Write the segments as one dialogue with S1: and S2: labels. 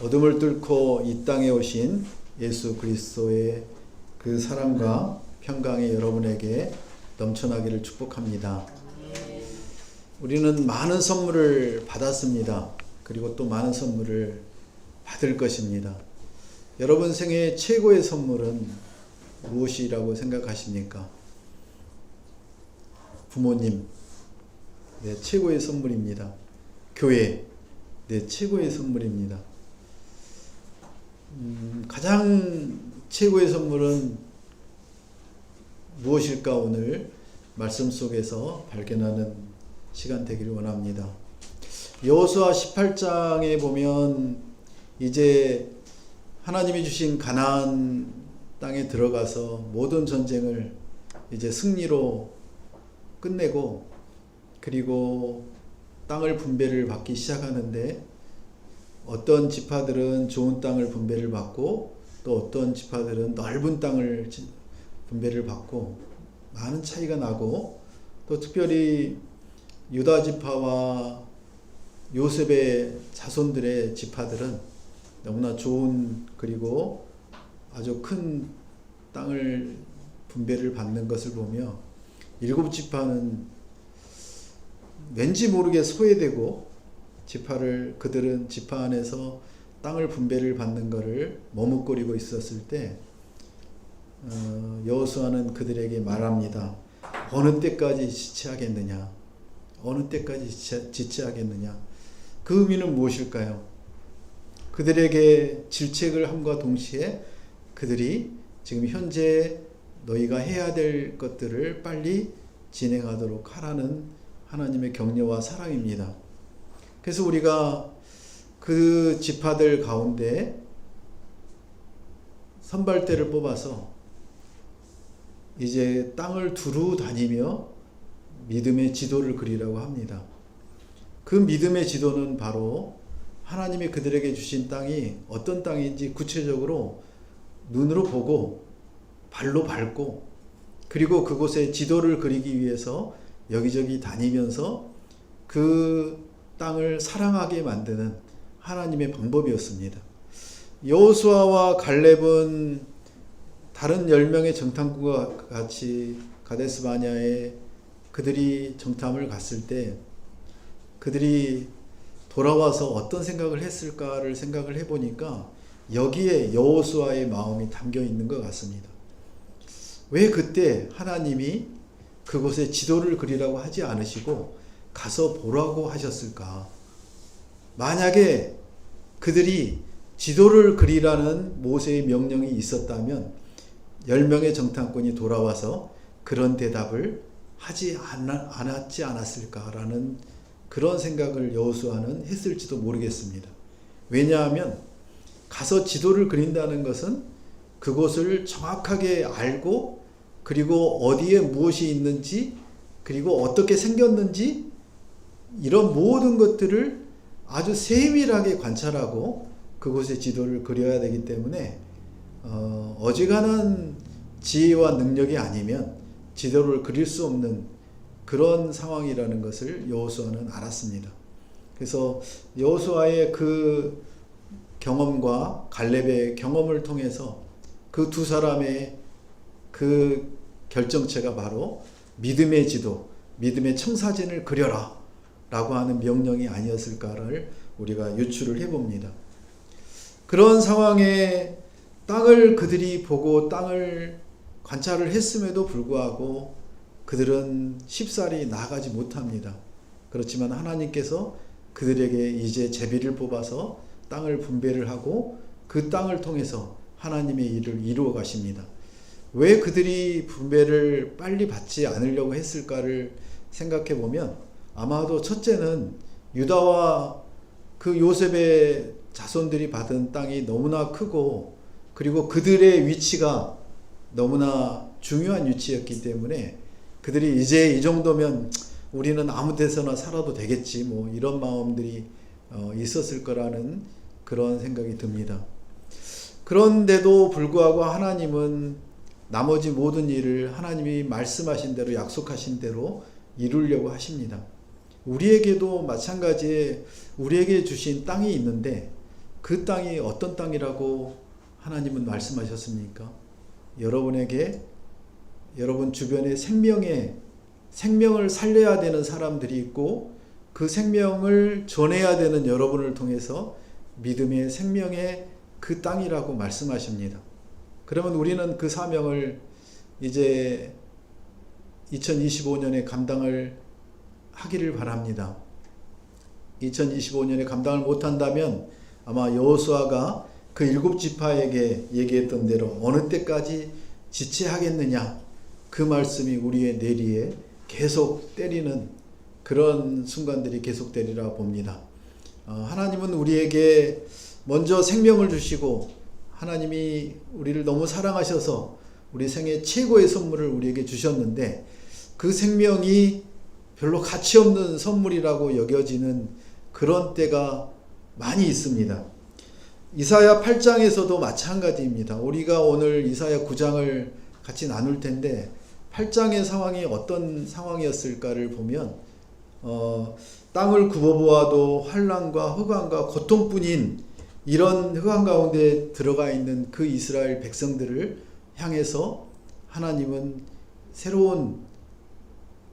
S1: 어둠을 뚫고 이 땅에 오신 예수 그리스도의 그 사랑과 평강이 여러분에게 넘쳐나기를 축복합니다. 우리는 많은 선물을 받았습니다. 그리고 또 많은 선물을 받을 것입니다. 여러분 생애의 최고의 선물은 무엇이라고 생각하십니까? 부모님, 네, 최고의 선물입니다. 교회, 네, 최고의 선물입니다. 가장 최고의 선물은 무엇일까? 오늘 말씀 속에서 발견하는 시간 되기를 원합니다. 여호수아 18장에 보면 이제 하나님이 주신 가나안 땅에 들어가서 모든 전쟁을 이제 승리로 끝내고 그리고 땅을 분배를 받기 시작하는데 어떤 지파들은 좋은 땅을 분배를 받고 또 어떤 지파들은 넓은 땅을 분배를 받고 많은 차이가 나고 또 특별히 유다 지파와 요셉의 자손들의 지파들은 너무나 좋은 그리고 아주 큰 땅을 분배를 받는 것을 보며 일곱 지파는 왠지 모르게 소외되고 그들은 지파 안에서 땅을 분배를 받는 것을 머뭇거리고 있었을 때 여호수아는 그들에게 말합니다. 어느 때까지 지체하겠느냐? 어느 때까지 지체하겠느냐? 그 의미는 무엇일까요? 그들에게 질책을 함과 동시에 그들이 지금 현재 너희가 해야 될 것들을 빨리 진행하도록 하라는 하나님의 격려와 사랑입니다. 그래서 우리가 그 지파들 가운데 선발대를 뽑아서 이제 땅을 두루 다니며 믿음의 지도를 그리라고 합니다. 그 믿음의 지도는 바로 하나님이 그들에게 주신 땅이 어떤 땅인지 구체적으로 눈으로 보고 발로 밟고 그리고 그곳에 지도를 그리기 위해서 여기저기 다니면서 그 땅을 사랑하게 만드는 하나님의 방법이었습니다. 여호수아와 갈렙은 다른 10명의 정탐꾼과 같이 가데스 바네아에 그들이 정탐을 갔을 때 그들이 돌아와서 어떤 생각을 했을까를 생각을 해보니까 여기에 여호수아의 마음이 담겨 있는 것 같습니다. 왜 그때 하나님이 그곳에 지도를 그리라고 하지 않으시고 가서 보라고 하셨을까? 만약에 그들이 지도를 그리라는 모세의 명령이 있었다면 10명의 정탐꾼이 돌아와서 그런 대답을 하지 않았지 않았을까라는 그런 생각을 여호수아는 했을지도 모르겠습니다. 왜냐하면 가서 지도를 그린다는 것은 그곳을 정확하게 알고 그리고 어디에 무엇이 있는지 그리고 어떻게 생겼는지 이런 모든 것들을 아주 세밀하게 관찰하고 그곳의 지도를 그려야 되기 때문에 어지간한 지혜와 능력이 아니면 지도를 그릴 수 없는 그런 상황이라는 것을 여호수아는 알았습니다. 그래서 여호수아의 그 경험과 갈렙의 경험을 통해서 그 두 사람의 그 결정체가 바로 믿음의 지도, 믿음의 청사진을 그려라 라고 하는 명령이 아니었을까를 우리가 유추를 해봅니다. 그런 상황에 땅을 그들이 보고 땅을 관찰을 했음에도 불구하고 그들은 쉽사리 나아가지 못합니다. 그렇지만 하나님께서 그들에게 이제 제비를 뽑아서 땅을 분배를 하고 그 땅을 통해서 하나님의 일을 이루어 가십니다. 왜 그들이 분배를 빨리 받지 않으려고 했을까를 생각해 보면 아마도 첫째는 유다와 그 요셉의 자손들이 받은 땅이 너무나 크고 그리고 그들의 위치가 너무나 중요한 위치였기 때문에 그들이 이제 이 정도면 우리는 아무 데서나 살아도 되겠지 뭐 이런 마음들이 있었을 거라는 그런 생각이 듭니다. 그런데도 불구하고 하나님은 나머지 모든 일을 하나님이 말씀하신 대로 약속하신 대로 이루려고 하십니다. 우리에게도 마찬가지에 우리에게 주신 땅이 있는데 그 땅이 어떤 땅이라고 하나님은 말씀하셨습니까? 여러분에게 여러분 주변에 생명을 살려야 되는 사람들이 있고 그 생명을 전해야 되는 여러분을 통해서 믿음의 생명의 그 땅이라고 말씀하십니다. 그러면 우리는 그 사명을 이제 2025년에 감당을 하기를 바랍니다. 2025년에 감당을 못한다면 아마 여호수아가 그 7지파에게 얘기했던 대로 어느 때까지 지체하겠느냐, 그 말씀이 우리의 뇌리에 계속 때리는 그런 순간들이 계속 되리라 봅니다. 하나님은 우리에게 먼저 생명을 주시고 하나님이 우리를 너무 사랑하셔서 우리 생애 최고의 선물을 우리에게 주셨는데 그 생명이 별로 가치 없는 선물이라고 여겨지는 그런 때가 많이 있습니다. 이사야 8장에서도 마찬가지입니다. 우리가 오늘 이사야 9장을 같이 나눌 텐데 8장의 상황이 어떤 상황이었을까를 보면 땅을 굽어보아도 환난과 흑암과 고통뿐인 이런 흑암 가운데 들어가 있는 그 이스라엘 백성들을 향해서 하나님은 새로운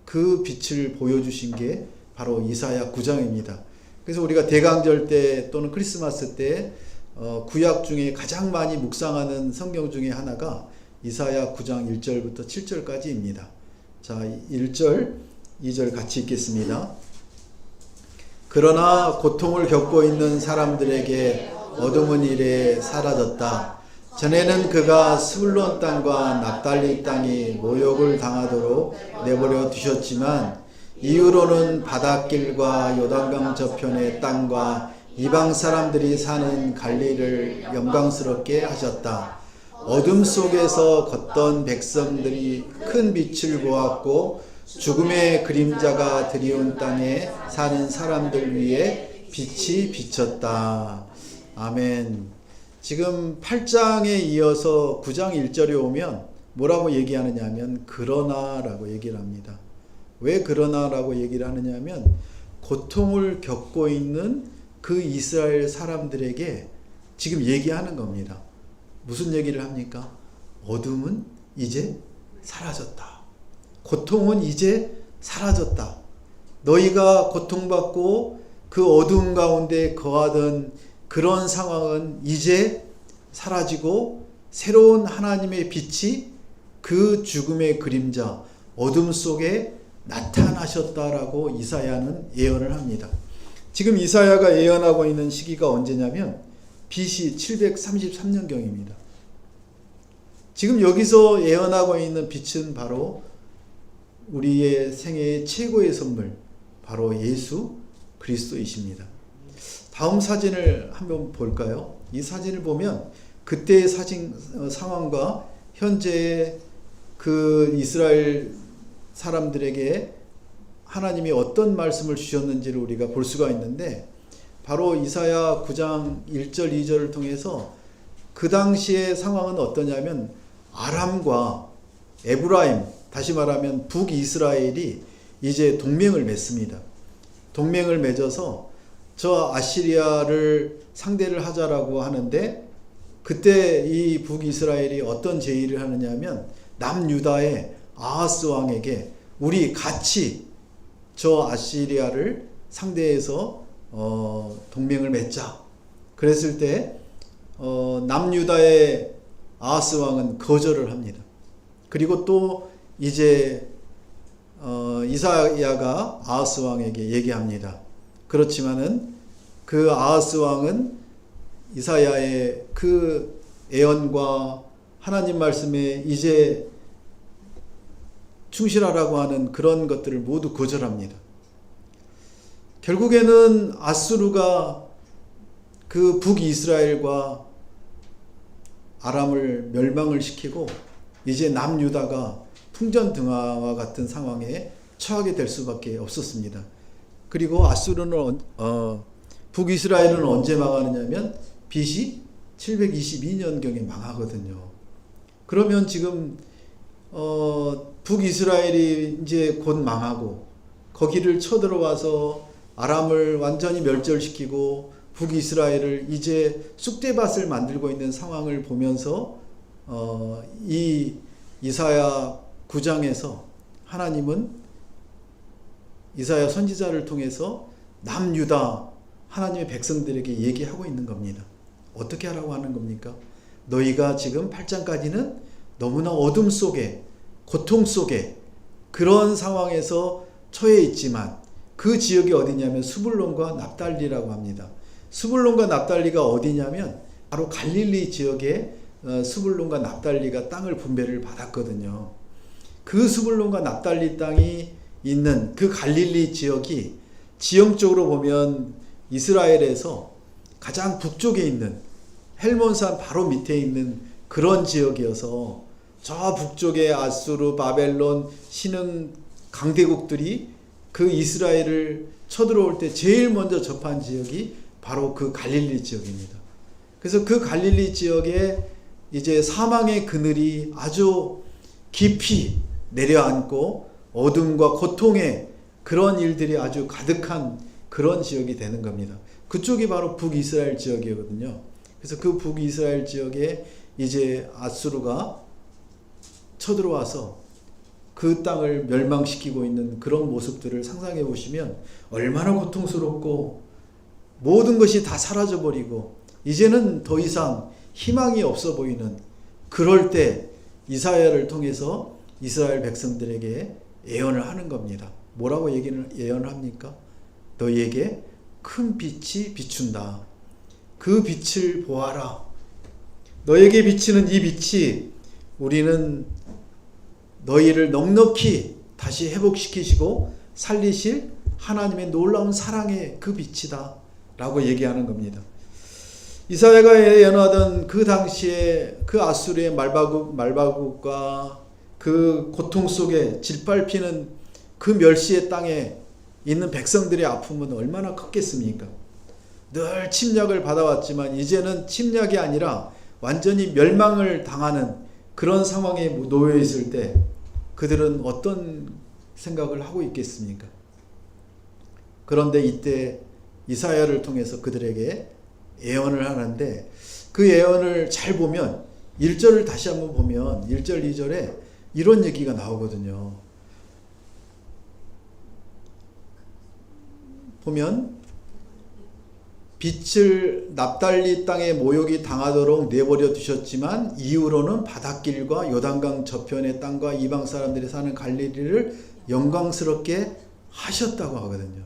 S1: 그 빛을 보여주신 게 바로 이사야 9장입니다. 그래서 우리가 대강절 때 또는 크리스마스 때 구약 중에 가장 많이 묵상하는 성경 중에 하나가 이사야 9장 1절부터 7절까지입니다. 자, 1절, 2절 같이 읽겠습니다. 그러나 고통을 겪고 있는 사람들에게 어둠은 이래 사라졌다. 전에는 그가 스불론 땅과 납달리 땅이 모욕을 당하도록 내버려 두셨지만 이후로는 바닷길과 요단강 저편의 땅과 이방 사람들이 사는 갈릴리를 영광스럽게 하셨다. 어둠 속에서 걷던 백성들이 큰 빛을 보았고 죽음의 그림자가 드리운 땅에 사는 사람들 위에 빛이 비쳤다. 아멘. 지금 8장에 이어서 9장 1절에 오면 뭐라고 얘기하느냐 하면 그러나 라고 얘기를 합니다. 왜 그러나 라고 얘기를 하느냐 하면 고통을 겪고 있는 그 이스라엘 사람들에게 지금 얘기하는 겁니다. 무슨 얘기를 합니까? 어둠은 이제 사라졌다. 고통은 이제 사라졌다. 너희가 고통받고 그 어둠 가운데 거하던 그런 상황은 이제 사라지고 새로운 하나님의 빛이 그 죽음의 그림자, 어둠 속에 나타나셨다라고 이사야는 예언을 합니다. 지금 이사야가 예언하고 있는 시기가 언제냐면 BC 733년경입니다. 지금 여기서 예언하고 있는 빛은 바로 우리의 생애의 최고의 선물, 바로 예수 그리스도이십니다. 다음 사진을 한번 볼까요? 이 사진을 보면 그때의 상황과 현재의 그 이스라엘 사람들에게 하나님이 어떤 말씀을 주셨는지를 우리가 볼 수가 있는데 바로 이사야 9장 1절 2절을 통해서 그 당시의 상황은 어떠냐면 아람과 에브라임, 다시 말하면 북이스라엘이 이제 동맹을 맺습니다. 동맹을 맺어서 저 아시리아를 상대를 하자라고 하는데 그때 이 북이스라엘이 어떤 제의를 하느냐 하면 남유다의 아하스 왕에게 우리 같이 저 아시리아를 상대해서 동맹을 맺자. 그랬을 때 남유다의 아하스 왕은 거절을 합니다. 그리고 또 이제 이사야가 아하스 왕에게 얘기합니다. 그렇지만은 그 아하스 왕은 이사야의 그 예언과 하나님 말씀에 이제 충실하라고 하는 그런 것들을 모두 거절합니다. 결국에는 아수르가 그 북이스라엘과 아람을 멸망을 시키고 이제 남유다가 풍전등화와 같은 상황에 처하게 될 수밖에 없었습니다. 그리고 아수르는 북이스라엘은 언제 망하느냐면 BC 722년경에 망하거든요. 그러면 지금 북이스라엘이 이제 곧 망하고 거기를 쳐들어와서 아람을 완전히 멸절시키고 북이스라엘을 이제 쑥대밭을 만들고 있는 상황을 보면서 이 이사야 9장에서 하나님은 이사야 선지자를 통해서 남유다 하나님의 백성들에게 얘기하고 있는 겁니다. 어떻게 하라고 하는 겁니까? 너희가 지금 8장까지는 너무나 어둠 속에, 고통 속에 그런 상황에서 처해 있지만 그 지역이 어디냐면 스불론과 납달리라고 합니다. 스불론과 납달리가 어디냐면 바로 갈릴리 지역에 스불론과 납달리가 땅을 분배를 받았거든요. 그 스불론과 납달리 땅이 있는 그 갈릴리 지역이 지형적으로 보면 이스라엘에서 가장 북쪽에 있는 헬몬산 바로 밑에 있는 그런 지역이어서 저 북쪽에 아수르, 바벨론, 신흥 강대국들이 그 이스라엘을 쳐들어올 때 제일 먼저 접한 지역이 바로 그 갈릴리 지역입니다. 그래서 그 갈릴리 지역에 이제 사망의 그늘이 아주 깊이 내려앉고 어둠과 고통의 그런 일들이 아주 가득한 그런 지역이 되는 겁니다. 그쪽이 바로 북이스라엘 지역이거든요. 그래서 그 북이스라엘 지역에 이제 아수르가 쳐들어와서 그 땅을 멸망시키고 있는 그런 모습들을 상상해 보시면 얼마나 고통스럽고 모든 것이 다 사라져버리고 이제는 더 이상 희망이 없어 보이는 그럴 때 이사야를 통해서 이스라엘 백성들에게 예언을 하는 겁니다. 뭐라고 예언을 합니까? 너희에게 큰 빛이 비춘다. 그 빛을 보아라. 너에게 비치는 이 빛이 우리는 너희를 넉넉히 다시 회복시키시고 살리실 하나님의 놀라운 사랑의 그 빛이다 라고 얘기하는 겁니다. 이사야가 예언하던 그 당시에 그 아수르의 말바국과 그 고통 속에 짓밟히는 그 멸시의 땅에 있는 백성들의 아픔은 얼마나 컸겠습니까? 늘 침략을 받아왔지만 이제는 침략이 아니라 완전히 멸망을 당하는 그런 상황에 놓여 있을 때 그들은 어떤 생각을 하고 있겠습니까? 그런데 이때 이사야를 통해서 그들에게 예언을 하는데 그 예언을 잘 보면 1절을 다시 한번 보면 1절 2절에 이런 얘기가 나오거든요. 보면 빛을 납달리 땅에 모욕이 당하도록 내버려 두셨지만 이후로는 바닷길과 요단강 저편의 땅과 이방 사람들이 사는 갈릴리를 영광스럽게 하셨다고 하거든요.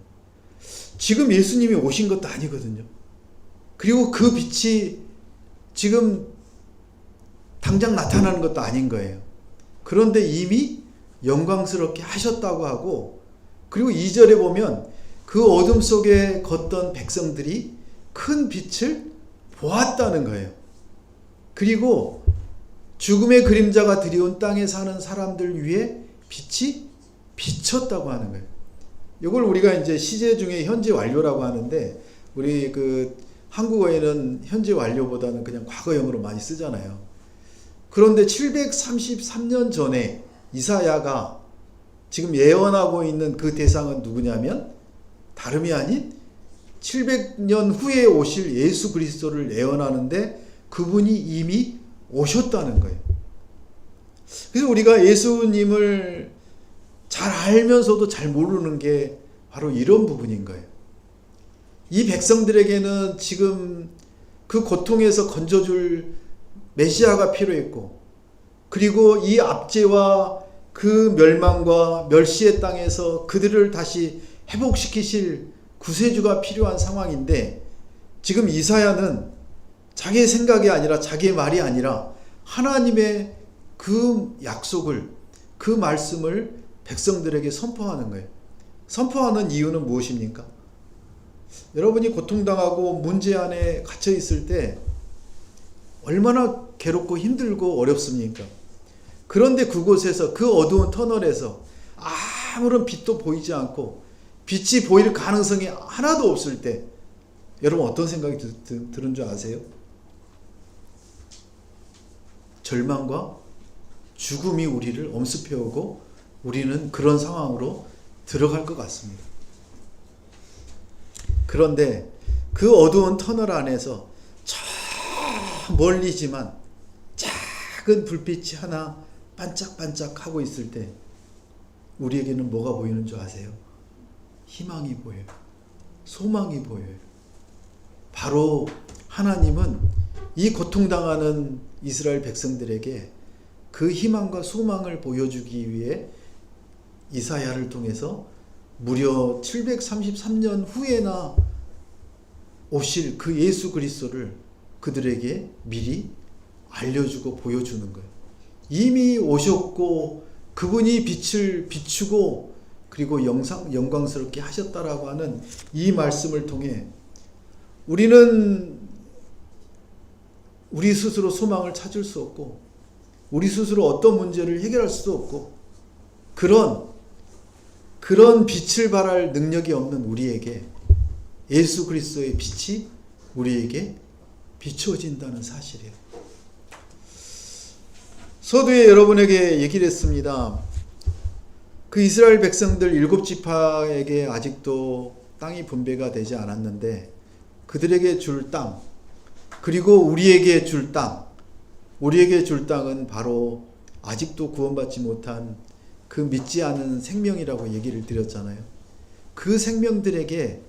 S1: 지금 예수님이 오신 것도 아니거든요. 그리고 그 빛이 지금 당장 나타나는 것도 아닌 거예요. 그런데 이미 영광스럽게 하셨다고 하고 그리고 2절에 보면 그 어둠 속에 걷던 백성들이 큰 빛을 보았다는 거예요. 그리고 죽음의 그림자가 드리운 땅에 사는 사람들 위에 빛이 비쳤다고 하는 거예요. 이걸 우리가 이제 시제 중에 현재 완료라고 하는데 우리 그 한국어에는 현재 완료보다는 그냥 과거형으로 많이 쓰잖아요. 그런데 733년 전에 이사야가 지금 예언하고 있는 그 대상은 누구냐면 다름이 아닌 700년 후에 오실 예수 그리스도를 예언하는데 그분이 이미 오셨다는 거예요. 그래서 우리가 예수님을 잘 알면서도 잘 모르는 게 바로 이런 부분인 거예요. 이 백성들에게는 지금 그 고통에서 건져줄 메시아가 필요했고 그리고 이 압제와 그 멸망과 멸시의 땅에서 그들을 다시 회복시키실 구세주가 필요한 상황인데 지금 이사야는 자기의 생각이 아니라 자기의 말이 아니라 하나님의 그 약속을 그 말씀을 백성들에게 선포하는 거예요. 선포하는 이유는 무엇입니까? 여러분이 고통당하고 문제 안에 갇혀 있을 때 얼마나 괴롭고 힘들고 어렵습니까? 그런데 그곳에서 그 어두운 터널에서 아무런 빛도 보이지 않고 빛이 보일 가능성이 하나도 없을 때 여러분 어떤 생각이 드는 줄 아세요? 절망과 죽음이 우리를 엄습해오고 우리는 그런 상황으로 들어갈 것 같습니다. 그런데 그 어두운 터널 안에서 저 멀리지만 작은 불빛이 하나 반짝반짝 하고 있을 때 우리에게는 뭐가 보이는 줄 아세요? 희망이 보여요. 소망이 보여요. 바로 하나님은 이 고통당하는 이스라엘 백성들에게 그 희망과 소망을 보여주기 위해 이사야를 통해서 무려 733년 후에나 오실 그 예수 그리스도를 그들에게 미리 알려주고 보여주는 거예요. 이미 오셨고 그분이 빛을 비추고 그리고 영광스럽게 하셨다라고 하는 이 말씀을 통해 우리는 우리 스스로 소망을 찾을 수 없고 우리 스스로 어떤 문제를 해결할 수도 없고 그런 빛을 발할 능력이 없는 우리에게 예수 그리스도의 빛이 우리에게 비추어진다는 사실이에요. 서두에 여러분에게 얘기를 했습니다. 그 이스라엘 백성들 7지파에게 아직도 땅이 분배가 되지 않았는데 그들에게 줄 땅, 그리고 우리에게 줄 땅은 바로 아직도 구원받지 못한 그 믿지 않은 생명이라고 얘기를 드렸잖아요. 그 생명들에게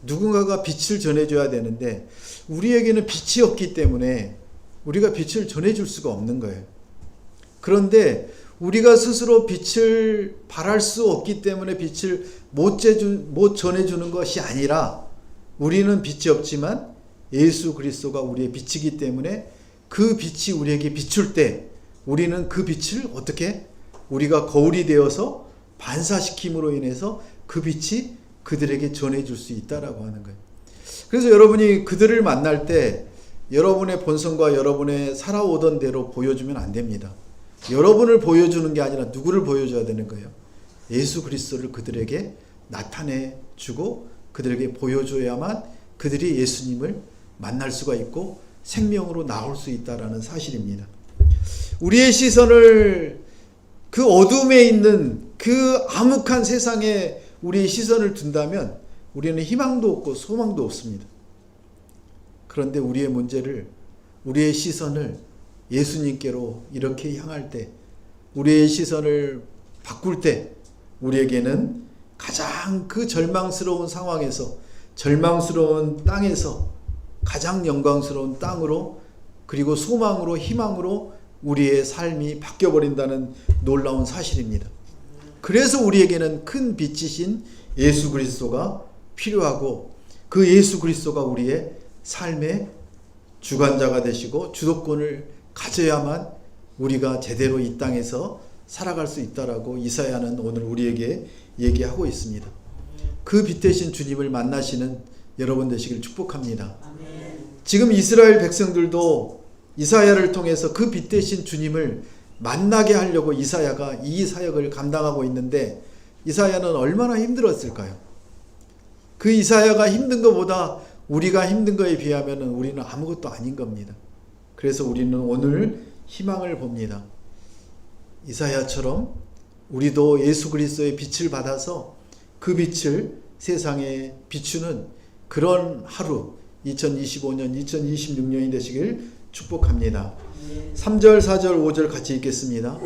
S1: 누군가가 빛을 전해줘야 되는데 우리에게는 빛이 없기 때문에 우리가 빛을 전해줄 수가 없는 거예요. 그런데 우리가 스스로 빛을 발할 수 없기 때문에 빛을 못 전해주는 것이 아니라 우리는 빛이 없지만 예수 그리스도가 우리의 빛이기 때문에 그 빛이 우리에게 비출 때 우리는 그 빛을 어떻게 우리가 거울이 되어서 반사시킴으로 인해서 그 빛이 그들에게 전해줄 수 있다라고 하는 거예요. 그래서 여러분이 그들을 만날 때 여러분의 본성과 여러분의 살아오던 대로 보여주면 안 됩니다. 여러분을 보여주는 게 아니라 누구를 보여줘야 되는 거예요? 예수 그리스도를 그들에게 나타내 주고 그들에게 보여줘야만 그들이 예수님을 만날 수가 있고 생명으로 나올 수 있다라는 사실입니다. 우리의 시선을 그 어둠에 있는 그 암흑한 세상에 우리의 시선을 둔다면 우리는 희망도 없고 소망도 없습니다. 그런데 우리의 시선을 예수님께로 이렇게 향할 때, 우리의 시선을 바꿀 때 우리에게는 가장 그 절망스러운 상황에서, 절망스러운 땅에서 가장 영광스러운 땅으로, 그리고 소망으로, 희망으로 우리의 삶이 바뀌어버린다는 놀라운 사실입니다. 그래서 우리에게는 큰 빛이신 예수 그리스도가 필요하고, 그 예수 그리스도가 우리의 삶의 주관자가 되시고 주도권을 가져야만 우리가 제대로 이 땅에서 살아갈 수 있다라고 이사야는 오늘 우리에게 얘기하고 있습니다. 그 빛 대신 주님을 만나시는 여러분 되시길 축복합니다. 지금 이스라엘 백성들도 이사야를 통해서 그 빛 대신 주님을 만나게 하려고 이사야가 이 사역을 감당하고 있는데, 이사야는 얼마나 힘들었을까요? 그 이사야가 힘든 것보다 우리가 힘든 거에 비하면 우리는 아무것도 아닌 겁니다. 그래서 우리는 오늘 희망을 봅니다. 이사야처럼 우리도 예수 그리스도의 빛을 받아서 그 빛을 세상에 비추는 그런 하루, 2025년, 2026년이 되시길 축복합니다. 3절, 4절, 5절 같이 읽겠습니다.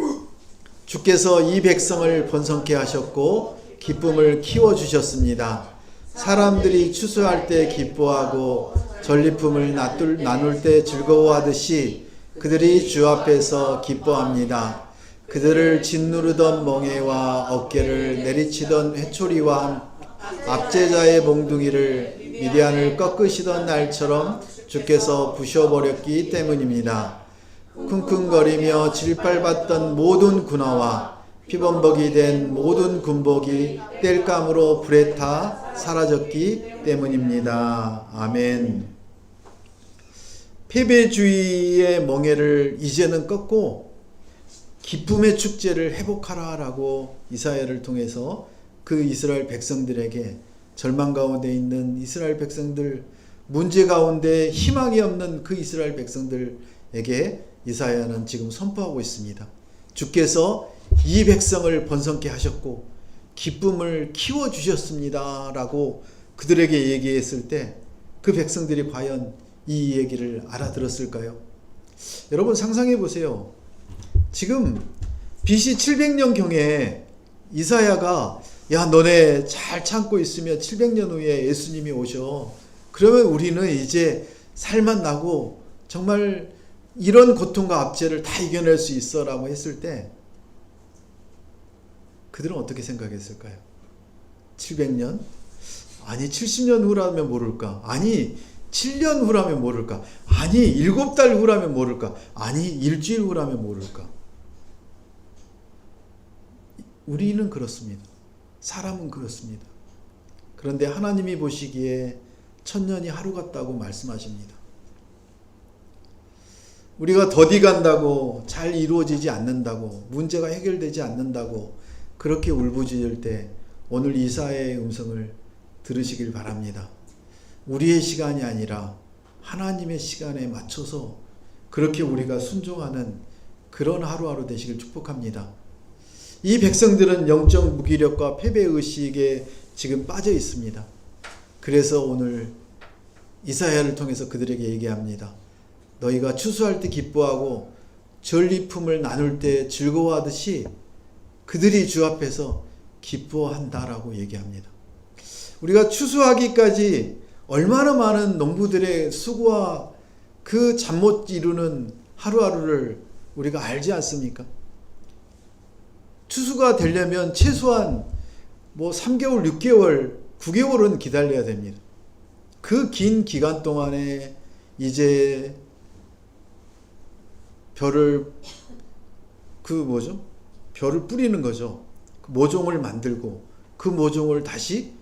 S1: 주께서 이 백성을 번성케 하셨고 기쁨을 키워주셨습니다. 사람들이 추수할 때 기뻐하고 전리품을 나눌 때 즐거워하듯이 그들이 주 앞에서 기뻐합니다. 그들을 짓누르던 멍에와 어깨를 내리치던 회초리와 압제자의 몽둥이를 미디안을 꺾으시던 날처럼 주께서 부셔버렸기 때문입니다. 쿵쿵거리며 질발받던 모든 군화와 피범벅이 된 모든 군복이 땔감으로 불에 타 사라졌기 때문입니다. 아멘. 패배주의의 멍에를 이제는 꺾고 기쁨의 축제를 회복하라라고 이사야를 통해서 그 이스라엘 백성들에게, 절망 가운데 있는 이스라엘 백성들, 문제 가운데 희망이 없는 그 이스라엘 백성들에게 이사야는 지금 선포하고 있습니다. 주께서 이 백성을 번성케 하셨고 기쁨을 키워주셨습니다 라고 그들에게 얘기했을 때 그 백성들이 과연 이 얘기를 알아들었을까요? 여러분 상상해 보세요. 지금 BC 700년경에 이사야가 야 너네 잘 참고 있으면 700년 후에 예수님이 오셔. 그러면 우리는 이제 살만 나고 정말 이런 고통과 압제를 다 이겨낼 수 있어 라고 했을 때 그들은 어떻게 생각했을까요? 700년? 아니 70년 후라면 모를까? 아니 7년 후라면 모를까? 아니 7달 후라면 모를까? 아니 일주일 후라면 모를까? 우리는 그렇습니다. 사람은 그렇습니다. 그런데 하나님이 보시기에 천년이 하루 같다고 말씀하십니다. 우리가 더디 간다고 잘 이루어지지 않는다고 문제가 해결되지 않는다고 그렇게 울부짖을 때 오늘 이사야의 음성을 들으시길 바랍니다. 우리의 시간이 아니라 하나님의 시간에 맞춰서 그렇게 우리가 순종하는 그런 하루하루 되시길 축복합니다. 이 백성들은 영적 무기력과 패배의식에 지금 빠져 있습니다. 그래서 오늘 이사야를 통해서 그들에게 얘기합니다. 너희가 추수할 때 기뻐하고 전리품을 나눌 때 즐거워하듯이 그들이 주 앞에서 기뻐한다라고 얘기합니다. 우리가 추수하기까지 얼마나 많은 농부들의 수고와 그 잠 못 이루는 하루하루를 우리가 알지 않습니까? 추수가 되려면 최소한 3개월, 6개월, 9개월은 기다려야 됩니다. 그 긴 기간 동안에 이제 벼를 벼를 뿌리는 거죠. 모종을 만들고 그 모종을 다시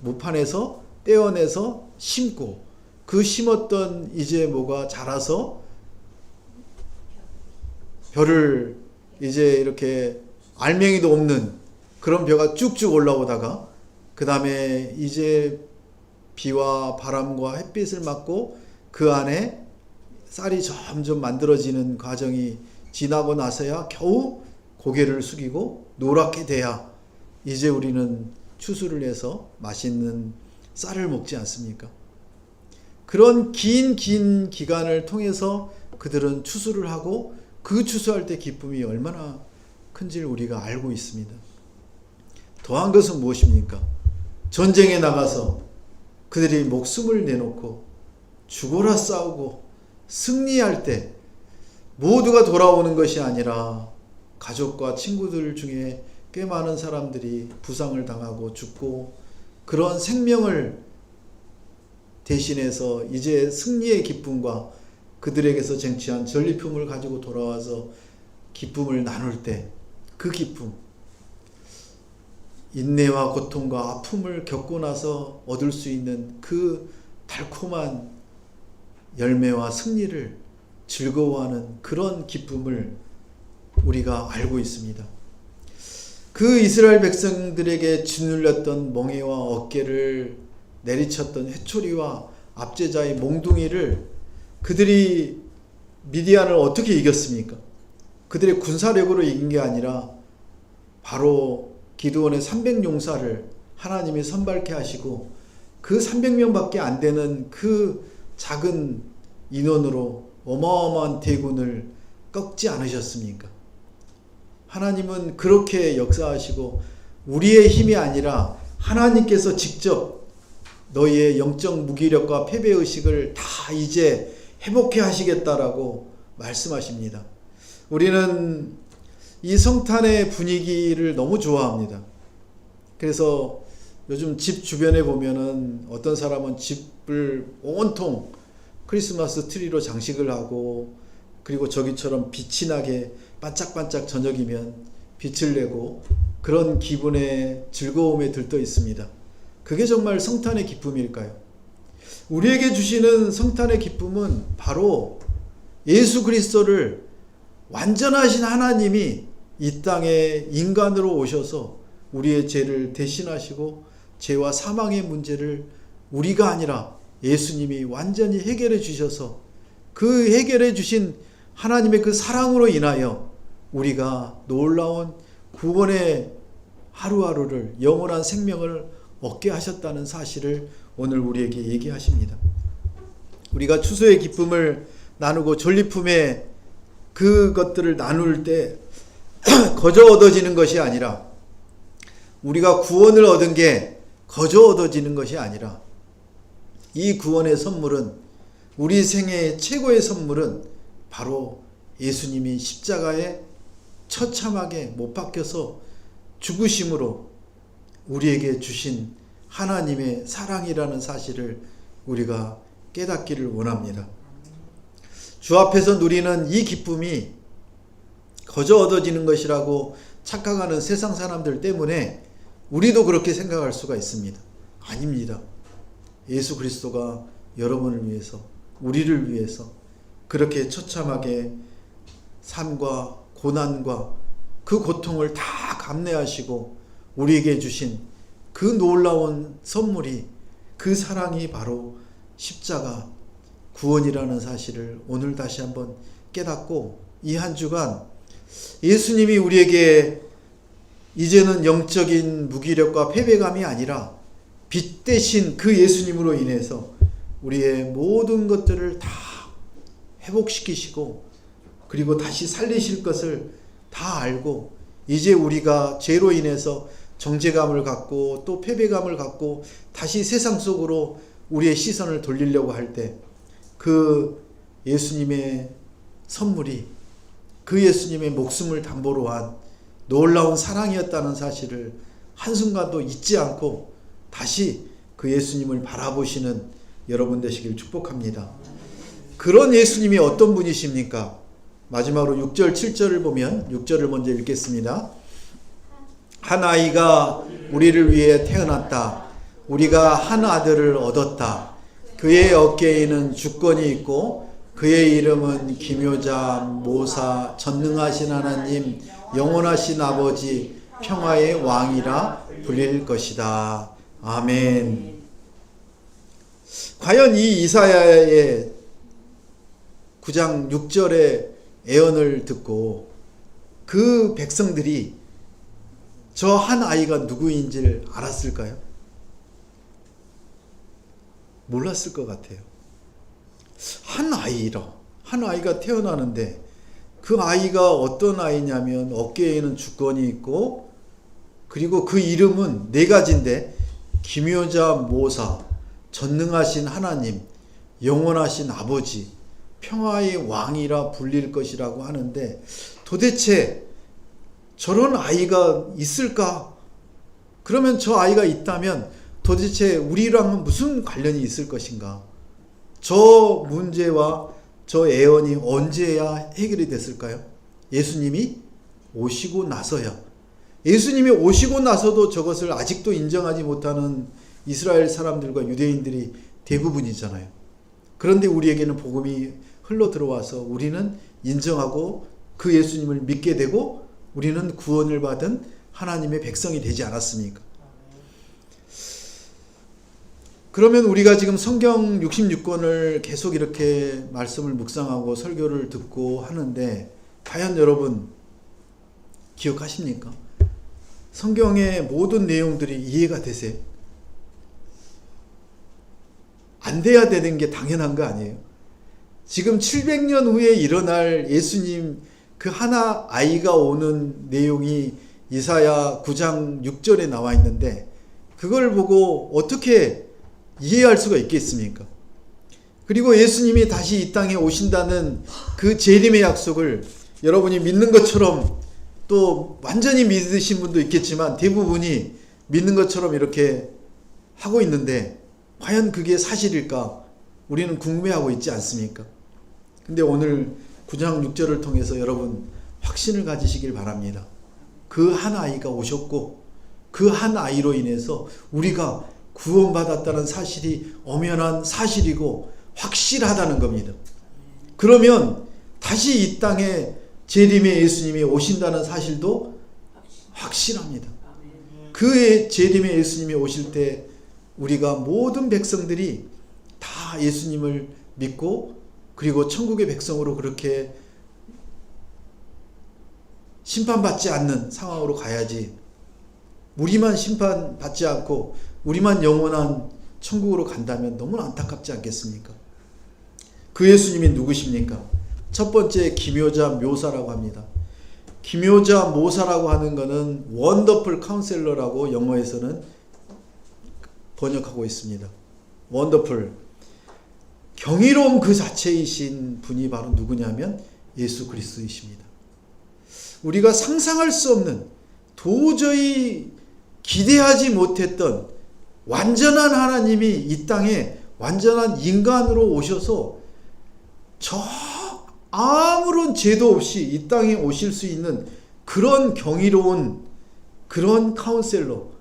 S1: 모판에서 떼어내서 심고 그 심었던 이제 뭐가 자라서 벼를 이제 이렇게 알맹이도 없는 그런 벼가 쭉쭉 올라오다가 그 다음에 이제 비와 바람과 햇빛을 맞고 그 안에 쌀이 점점 만들어지는 과정이 지나고 나서야 겨우 고개를 숙이고 노랗게 돼야 이제 우리는 추수를 해서 맛있는 쌀을 먹지 않습니까? 그런 긴 기간을 통해서 그들은 추수를 하고 그 추수할 때 기쁨이 얼마나 큰지를 우리가 알고 있습니다. 더한 것은 무엇입니까? 전쟁에 나가서 그들이 목숨을 내놓고 죽어라 싸우고 승리할 때 모두가 돌아오는 것이 아니라 가족과 친구들 중에 꽤 많은 사람들이 부상을 당하고 죽고 그런 생명을 대신해서 이제 승리의 기쁨과 그들에게서 쟁취한 전리품을 가지고 돌아와서 기쁨을 나눌 때 그 기쁨, 인내와 고통과 아픔을 겪고 나서 얻을 수 있는 그 달콤한 열매와 승리를 즐거워하는 그런 기쁨을 우리가 알고 있습니다. 그 이스라엘 백성들에게 짓눌렸던 멍에와 어깨를 내리쳤던 회초리와 압제자의 몽둥이를 그들이 미디안을 어떻게 이겼습니까? 그들의 군사력으로 이긴 게 아니라 바로 기드온의 300용사를 하나님이 선발케 하시고 그 300명밖에 안 되는 그 작은 인원으로 어마어마한 대군을 꺾지 않으셨습니까? 하나님은 그렇게 역사하시고 우리의 힘이 아니라 하나님께서 직접 너희의 영적 무기력과 패배의식을 다 이제 회복해 하시겠다라고 말씀하십니다. 우리는 이 성탄의 분위기를 너무 좋아합니다. 그래서 요즘 집 주변에 보면은 어떤 사람은 집을 온통 크리스마스 트리로 장식을 하고 그리고 저기처럼 빛이 나게 반짝반짝 저녁이면 빛을 내고 그런 기분의 즐거움에 들떠 있습니다. 그게 정말 성탄의 기쁨일까요? 우리에게 주시는 성탄의 기쁨은 바로 예수 그리스도를 완전하신 하나님이 이 땅에 인간으로 오셔서 우리의 죄를 대신하시고 죄와 사망의 문제를 우리가 아니라 예수님이 완전히 해결해 주셔서 그 해결해 주신 하나님의 그 사랑으로 인하여 우리가 놀라운 구원의 하루하루를 영원한 생명을 얻게 하셨다는 사실을 오늘 우리에게 얘기하십니다. 우리가 추수의 기쁨을 나누고 전리품의 그것들을 나눌 때 거저 얻어지는 것이 아니라, 우리가 구원을 얻은 게 거저 얻어지는 것이 아니라, 이 구원의 선물은, 우리 생애의 최고의 선물은 바로 예수님이 십자가에 처참하게 못 박혀서 죽으심으로 우리에게 주신 하나님의 사랑이라는 사실을 우리가 깨닫기를 원합니다. 주 앞에서 누리는 이 기쁨이 거저 얻어지는 것이라고 착각하는 세상 사람들 때문에 우리도 그렇게 생각할 수가 있습니다. 아닙니다. 예수 그리스도가 여러분을 위해서, 우리를 위해서 그렇게 처참하게 삶과 고난과 그 고통을 다 감내하시고 우리에게 주신 그 놀라운 선물이, 그 사랑이 바로 십자가 구원이라는 사실을 오늘 다시 한번 깨닫고, 이 한 주간 예수님이 우리에게 이제는 영적인 무기력과 패배감이 아니라 빛 대신 그 예수님으로 인해서 우리의 모든 것들을 다 회복시키시고 그리고 다시 살리실 것을 다 알고, 이제 우리가 죄로 인해서 정죄감을 갖고 또 패배감을 갖고 다시 세상 속으로 우리의 시선을 돌리려고 할 때 그 예수님의 선물이, 그 예수님의 목숨을 담보로 한 놀라운 사랑이었다는 사실을 한순간도 잊지 않고 다시 그 예수님을 바라보시는 여러분 되시길 축복합니다. 그런 예수님이 어떤 분이십니까? 마지막으로 6절 7절을 보면, 6절을 먼저 읽겠습니다. 한 아이가 우리를 위해 태어났다. 우리가 한 아들을 얻었다. 그의 어깨에는 주권이 있고 그의 이름은 기묘자, 모사, 전능하신 하나님, 영원하신 아버지, 평화의 왕이라 불릴 것이다. 아멘. 과연 이 이사야의 9장 6절의 애언을 듣고 그 백성들이 저 한 아이가 누구인지를 알았을까요? 몰랐을 것 같아요. 한 아이가 태어나는데 그 아이가 어떤 아이냐면 어깨에는 주권이 있고 그리고 그 이름은 네 가지인데 기묘자, 모사, 전능하신 하나님, 영원하신 아버지, 평화의 왕이라 불릴 것이라고 하는데, 도대체 저런 아이가 있을까? 그러면 저 아이가 있다면 도대체 우리랑은 무슨 관련이 있을 것인가? 저 문제와 저 애언이 언제야 해결이 됐을까요? 예수님이 오시고 나서야. 예수님이 오시고 나서도 저것을 아직도 인정하지 못하는 이스라엘 사람들과 유대인들이 대부분이잖아요. 그런데 우리에게는 복음이 흘러 들어와서 우리는 인정하고 그 예수님을 믿게 되고 우리는 구원을 받은 하나님의 백성이 되지 않았습니까? 그러면 우리가 지금 성경 66권을 계속 이렇게 말씀을 묵상하고 설교를 듣고 하는데 과연 여러분 기억하십니까? 성경의 모든 내용들이 이해가 되세요? 안 돼야 되는 게 당연한 거 아니에요? 지금 700년 후에 일어날 예수님 그 하나 아이가 오는 내용이 이사야 9장 6절에 나와 있는데 그걸 보고 어떻게 이해할 수가 있겠습니까? 그리고 예수님이 다시 이 땅에 오신다는 그 재림의 약속을 여러분이 믿는 것처럼, 또 완전히 믿으신 분도 있겠지만 대부분이 믿는 것처럼 이렇게 하고 있는데 과연 그게 사실일까? 우리는 궁금해하고 있지 않습니까? 근데 오늘 9장 6절을 통해서 여러분 확신을 가지시길 바랍니다. 그 한 아이가 오셨고 그 한 아이로 인해서 우리가 구원받았다는 사실이 엄연한 사실이고 확실하다는 겁니다. 그러면 다시 이 땅에 재림의 예수님이 오신다는 사실도 확실합니다. 그 재림의 예수님이 오실 때 우리가 모든 백성들이 다 예수님을 믿고 그리고 천국의 백성으로 그렇게 심판받지 않는 상황으로 가야지, 우리만 심판받지 않고 우리만 영원한 천국으로 간다면 너무나 안타깝지 않겠습니까? 그 예수님이 누구십니까? 첫 번째 기묘자 묘사라고 합니다. 기묘자 모사라고 하는 것은 원더풀 카운셀러라고 영어에서는 번역하고 있습니다. 원더풀, 경이로움 그 자체이신 분이 바로 누구냐면 예수 그리스도이십니다. 우리가 상상할 수 없는, 도저히 기대하지 못했던 완전한 하나님이 이 땅에 완전한 인간으로 오셔서 아무런 죄도 없이 이 땅에 오실 수 있는 그런 경이로운 그런 카운셀러,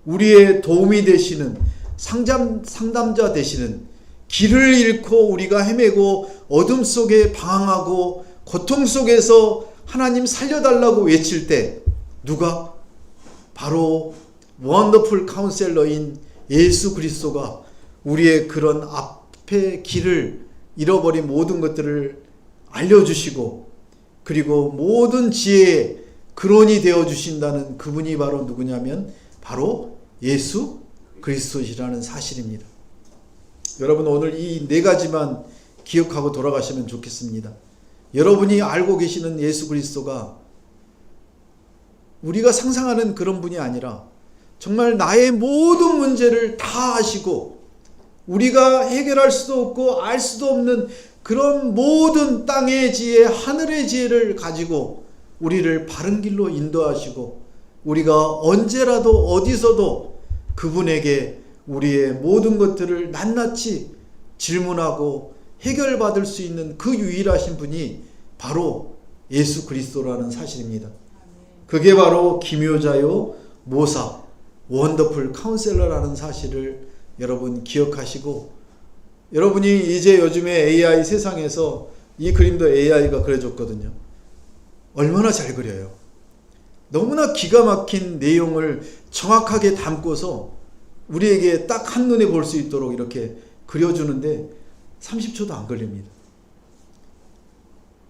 S1: 우리의 도움이 되시는 상담자 되시는, 길을 잃고 우리가 헤매고 어둠 속에 방황하고 고통 속에서 하나님 살려달라고 외칠 때 누가? 바로 원더풀 카운셀러인 예수 그리스도가 우리의 그런 앞에 길을 잃어버린 모든 것들을 알려주시고, 그리고 모든 지혜의 근원이 되어주신다는 그분이 바로 누구냐면 바로 예수 그리스도시라는 사실입니다. 여러분, 오늘 이 네 가지만 기억하고 돌아가시면 좋겠습니다. 여러분이 알고 계시는 예수 그리스도가 우리가 상상하는 그런 분이 아니라 정말 나의 모든 문제를 다 아시고 우리가 해결할 수도 없고 알 수도 없는 그런 모든 땅의 지혜, 하늘의 지혜를 가지고 우리를 바른 길로 인도하시고, 우리가 언제라도 어디서도 그분에게 우리의 모든 것들을 낱낱이 질문하고 해결받을 수 있는 그 유일하신 분이 바로 예수 그리스도라는 사실입니다. 그게 바로 기묘자요 모사, 원더풀 카운셀러라는 사실을 여러분 기억하시고, 여러분이 이제 요즘에 AI 세상에서 이 그림도 AI가 그려줬거든요. 얼마나 잘 그려요. 너무나 기가 막힌 내용을 정확하게 담고서 우리에게 딱 한눈에 볼 수 있도록 이렇게 그려주는데 30초도 안 걸립니다.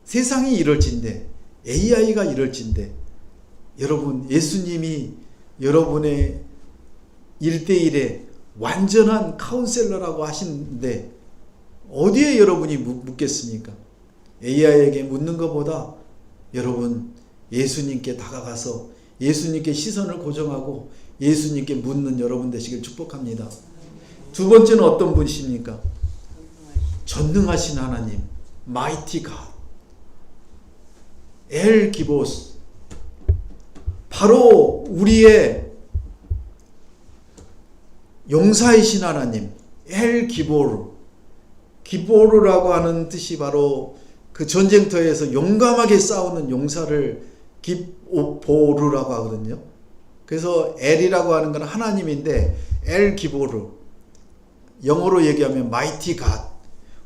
S1: 세상이 이럴진데, AI가 이럴진데, 여러분, 예수님이 여러분의 1대1의 완전한 카운셀러라고 하시는데 어디에 여러분이 묻겠습니까? AI에게 묻는 것보다 여러분 예수님께 다가가서 예수님께 시선을 고정하고 예수님께 묻는 여러분 되시길 축복합니다. 두 번째는 어떤 분이십니까? 전능하신 하나님, 마이티 갓, 엘 기보스, 바로 우리의 용사이신 하나님, 엘 기보르. 기보르라고 하는 뜻이 바로 그 전쟁터에서 용감하게 싸우는 용사를 기보르라고 하거든요. 그래서 엘이라고 하는 건 하나님인데 엘 기보르, 영어로 얘기하면 마이티 갓,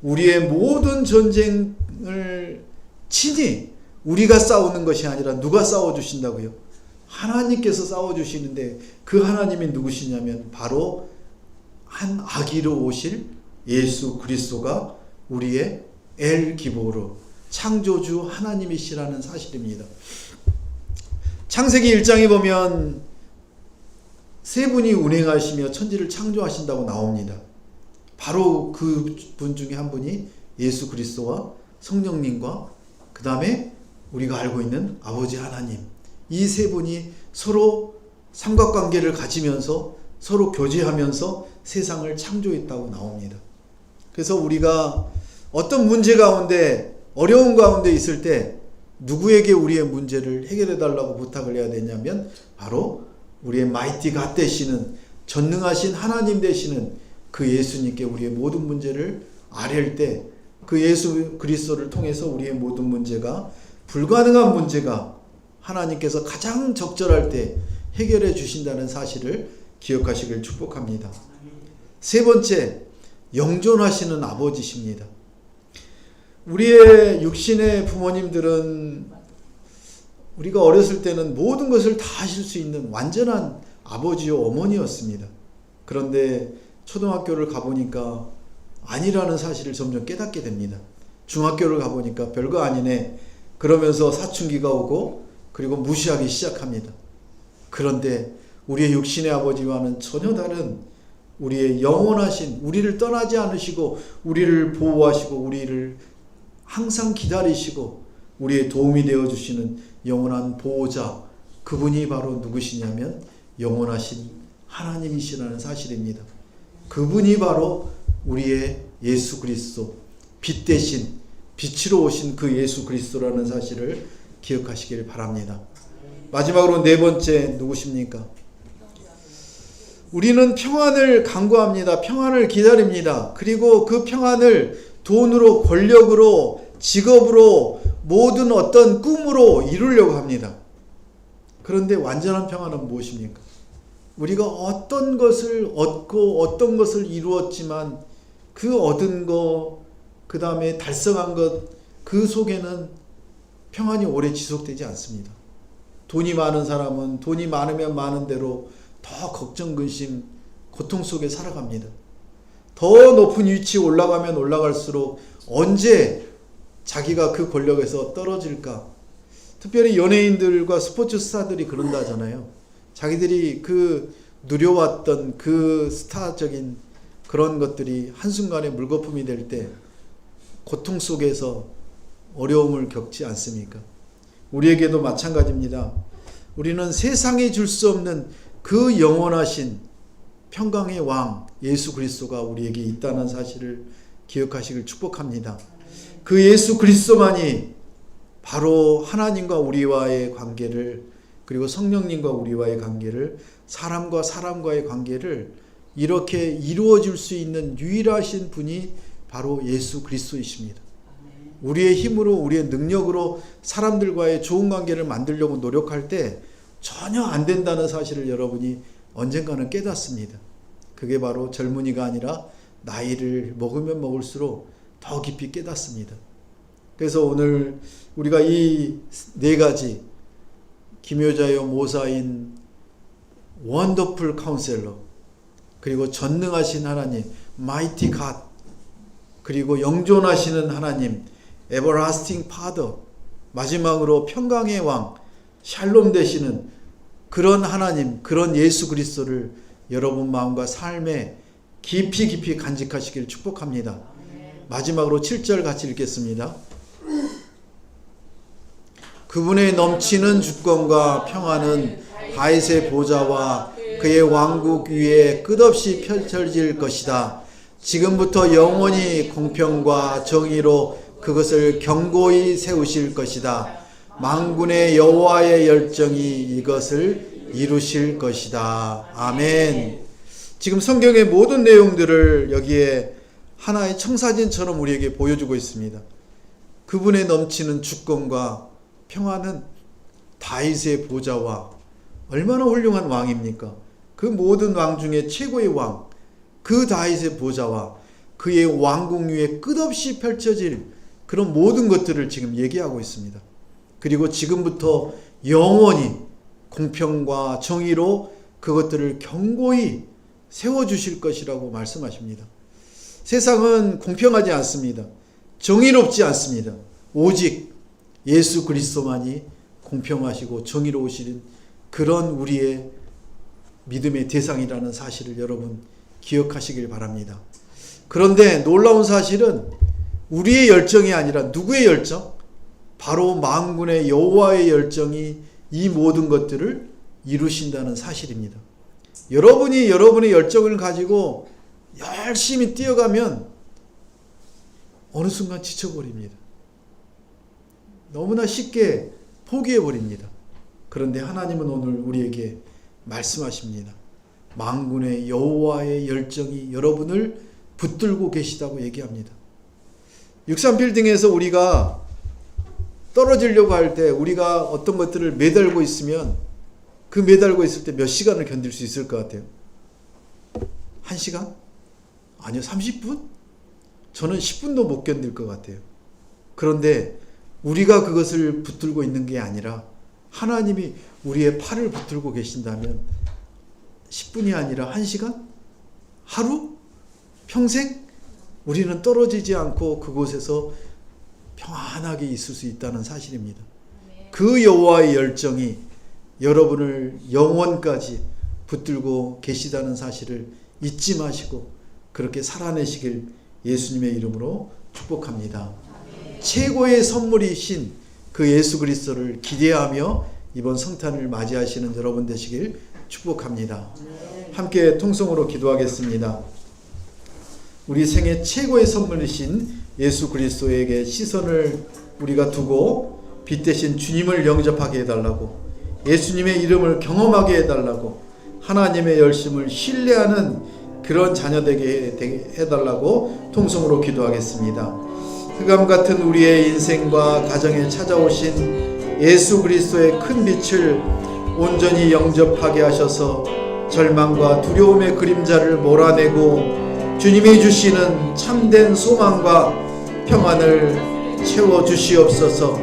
S1: 우리의 모든 전쟁을 친히 우리가 싸우는 것이 아니라 누가 싸워주신다고요? 하나님께서 싸워주시는데 그 하나님이 누구시냐면 바로 한 아기로 오실 예수 그리스도가 우리의 엘 기보르, 창조주 하나님이시라는 사실입니다. 창세기 1장에 보면 세 분이 운행하시며 천지를 창조하신다고 나옵니다. 바로 그 분 중에 한 분이 예수 그리스도와 성령님과 그 다음에 우리가 알고 있는 아버지 하나님, 이 세 분이 서로 삼각관계를 가지면서 서로 교제하면서 세상을 창조했다고 나옵니다. 그래서 우리가 어떤 문제 가운데, 어려운 가운데 있을 때 누구에게 우리의 문제를 해결해 달라고 부탁을 해야 되냐면 바로 우리의 마이티 갓 되시는, 전능하신 하나님 되시는 그 예수님께 우리의 모든 문제를 아뢰일 때 그 예수 그리스도를 통해서 우리의 모든 문제가, 불가능한 문제가 하나님께서 가장 적절할 때 해결해 주신다는 사실을 기억하시길 축복합니다. 세 번째, 영존하시는 아버지십니다. 우리의 육신의 부모님들은 우리가 어렸을 때는 모든 것을 다 하실 수 있는 완전한 아버지요 어머니였습니다. 그런데 초등학교를 가보니까 아니라는 사실을 점점 깨닫게 됩니다. 중학교를 가보니까 별거 아니네 그러면서 사춘기가 오고 그리고 무시하기 시작합니다. 그런데 우리의 육신의 아버지와는 전혀 다른 우리의 영원하신, 우리를 떠나지 않으시고 우리를 보호하시고 우리를 항상 기다리시고 우리의 도움이 되어주시는 영원한 보호자, 그분이 바로 누구시냐면 영원하신 하나님이시라는 사실입니다. 그분이 바로 우리의 예수 그리스도, 빛 대신 빛으로 오신 그 예수 그리스도라는 사실을 기억하시길 바랍니다. 마지막으로 네 번째 누구십니까? 우리는 평안을 간구합니다. 평안을 기다립니다. 그리고 그 평안을 돈으로, 권력으로, 직업으로, 모든 어떤 꿈으로 이루려고 합니다. 그런데 완전한 평안은 무엇입니까? 우리가 어떤 것을 얻고 어떤 것을 이루었지만 그 얻은 것, 그 다음에 달성한 것, 그 속에는 평안이 오래 지속되지 않습니다. 돈이 많은 사람은 돈이 많으면 많은 대로 더 걱정, 근심, 고통 속에 살아갑니다. 더 높은 위치에 올라가면 올라갈수록 언제 자기가 그 권력에서 떨어질까? 특별히 연예인들과 스포츠 스타들이 그런다잖아요. 자기들이 그 누려왔던 그 스타적인 그런 것들이 한순간에 물거품이 될 때 고통 속에서 어려움을 겪지 않습니까? 우리에게도 마찬가지입니다. 우리는 세상에 줄 수 없는 그 영원하신 평강의 왕 예수 그리스도가 우리에게 있다는 사실을 기억하시길 축복합니다. 그 예수 그리스도만이 바로 하나님과 우리와의 관계를, 그리고 성령님과 우리와의 관계를, 사람과 사람과의 관계를 이렇게 이루어 줄 수 있는 유일하신 분이 바로 예수 그리스도이십니다. 우리의 힘으로, 우리의 능력으로 사람들과의 좋은 관계를 만들려고 노력할 때 전혀 안 된다는 사실을 여러분이 언젠가는 깨닫습니다. 그게 바로 젊은이가 아니라 나이를 먹으면 먹을수록 더 깊이 깨닫습니다. 그래서 오늘 우리가 이 네 가지, 기묘자여 모사인 원더풀 카운셀러, 그리고 전능하신 하나님 마이티 갓, 그리고 영존하시는 하나님 에버라스팅 파더, 마지막으로 평강의 왕 샬롬 되시는 그런 하나님, 그런 예수 그리스도를 여러분 마음과 삶에 깊이 깊이 간직하시기를 축복합니다. 마지막으로 7절 같이 읽겠습니다. 그분의 넘치는 주권과 평안은 다윗의 보좌와 그의 왕국 위에 끝없이 펼쳐질 것이다. 지금부터 영원히 공평과 정의로 그것을 견고히 세우실 것이다. 만군의 여호와의 열정이 이것을 이루실 것이다. 아멘. 지금 성경의 모든 내용들을 여기에 하나의 청사진처럼 우리에게 보여주고 있습니다. 그분의 넘치는 주권과 평안은 다윗의 보좌와, 얼마나 훌륭한 왕입니까? 그 모든 왕 중에 최고의 왕, 그 다윗의 보좌와 그의 왕국 위에 끝없이 펼쳐질 그런 모든 것들을 지금 얘기하고 있습니다. 그리고 지금부터 영원히 공평과 정의로 그것들을 견고히 세워주실 것이라고 말씀하십니다. 세상은 공평하지 않습니다. 정의롭지 않습니다. 오직 예수 그리스도만이 공평하시고 정의로우신 그런 우리의 믿음의 대상이라는 사실을 여러분 기억하시길 바랍니다. 그런데 놀라운 사실은 우리의 열정이 아니라 누구의 열정? 바로 만군의 여호와의 열정이 이 모든 것들을 이루신다는 사실입니다. 여러분이 여러분의 열정을 가지고 열심히 뛰어가면 어느 순간 지쳐버립니다. 너무나 쉽게 포기해버립니다. 그런데 하나님은 오늘 우리에게 말씀하십니다. 만군의 여호와의 열정이 여러분을 붙들고 계시다고 얘기합니다. 63빌딩에서 우리가 떨어지려고 할 때, 우리가 어떤 것들을 매달고 있으면 그 매달고 있을 때 몇 시간을 견딜 수 있을 것 같아요? 1시간? 아니요, 30분? 저는 10분도 못 견딜 것 같아요. 그런데 우리가 그것을 붙들고 있는 게 아니라 하나님이 우리의 팔을 붙들고 계신다면 10분이 아니라 1시간? 하루? 평생? 우리는 떨어지지 않고 그곳에서 평안하게 있을 수 있다는 사실입니다. 그 여호와의 열정이 여러분을 영원까지 붙들고 계시다는 사실을 잊지 마시고 그렇게 살아내시길 예수님의 이름으로 축복합니다. 최고의 선물이신 그 예수 그리스도를 기대하며 이번 성탄을 맞이하시는 여러분 되시길 축복합니다. 함께 통성으로 기도하겠습니다. 우리 생애 최고의 선물이신 예수 그리스도에게 시선을 우리가 두고 빛 대신 주님을 영접하게 해달라고, 예수님의 이름을 경험하게 해달라고, 하나님의 열심을 신뢰하는 그런 자녀 되게 해달라고 통성으로 기도하겠습니다. 흑암 같은 우리의 인생과 가정에 찾아오신 예수 그리스도의 큰 빛을 온전히 영접하게 하셔서 절망과 두려움의 그림자를 몰아내고 주님이 주시는 참된 소망과 평안을 채워주시옵소서.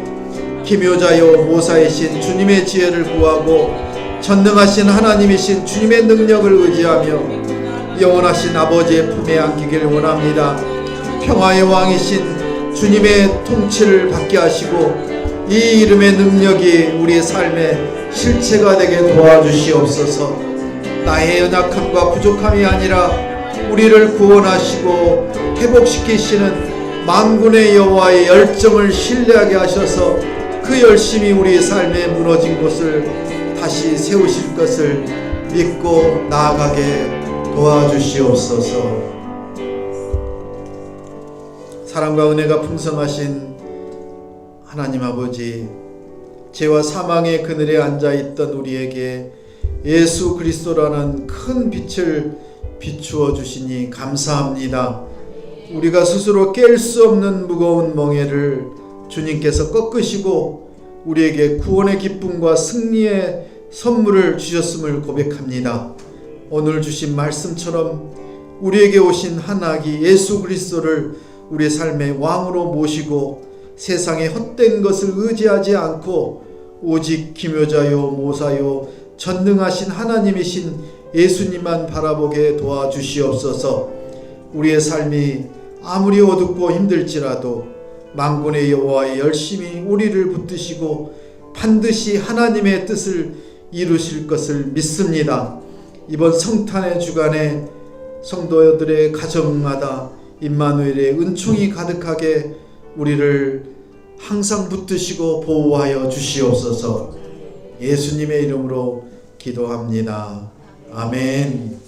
S1: 기묘자요 모사이신 주님의 지혜를 구하고 전능하신 하나님이신 주님의 능력을 의지하며 영원하신 아버지의 품에 안기길 원합니다. 평화의 왕이신 주님의 통치를 받게 하시고 이 이름의 능력이 우리의 삶의 실체가 되게 도와주시옵소서. 나의 연약함과 부족함이 아니라 우리를 구원하시고 회복시키시는 만군의 여호와의 열정을 신뢰하게 하셔서 그 열심이 우리의 삶에 무너진 곳을 다시 세우실 것을 믿고 나아가게 도와주시옵소서. 사랑과 은혜가 풍성하신 하나님 아버지, 죄와 사망의 그늘에 앉아있던 우리에게 예수 그리스도라는 큰 빛을 비추어 주시니 감사합니다. 우리가 스스로 깰 수 없는 무거운 멍에를 주님께서 꺾으시고 우리에게 구원의 기쁨과 승리의 선물을 주셨음을 고백합니다. 오늘 주신 말씀처럼 우리에게 오신 한 아기 예수 그리스도를 우리의 삶의 왕으로 모시고 세상의 헛된 것을 의지하지 않고 오직 기묘자요 모사요 전능하신 하나님이신 예수님만 바라보게 도와주시옵소서. 우리의 삶이 아무리 어둡고 힘들지라도 만군의 여호와의 열심히 우리를 붙드시고 반드시 하나님의 뜻을 이루실 것을 믿습니다. 이번 성탄의 주간에 성도들의 가정마다 임마누엘의 은총이 가득하게 우리를 항상 붙드시고 보호하여 주시옵소서. 예수님의 이름으로 기도합니다. 아멘.